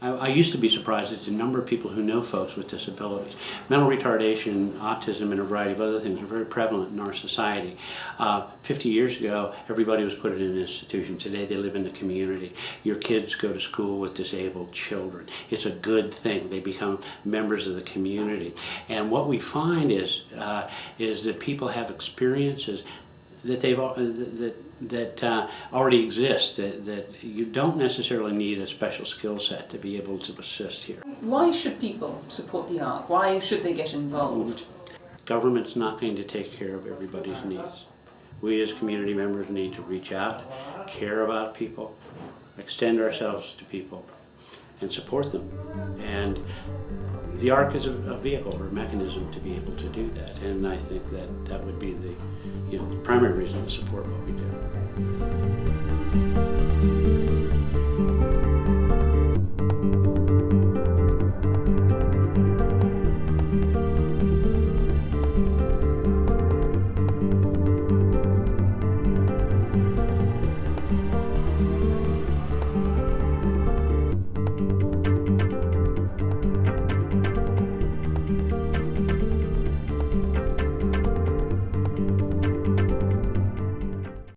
I used to be surprised at the number of people who know folks with disabilities. Mental retardation, autism, and a variety of other things are very prevalent in our society. 50 years ago, everybody was put in an institution. Today, they live in the community. Your kids go to school with disabled children. It's a good thing. They become members of the community. And what we find is that people have experiences that already exist, that you don't necessarily need a special skill set to be able to assist here. Why should people support the ARC? Why should they get involved? Government's not going to take care of everybody's needs. We as community members need to reach out, care about people, extend ourselves to people, and support them. And the ARC is a vehicle or a mechanism to be able to do that, and I think that would be the primary reason to support what we do.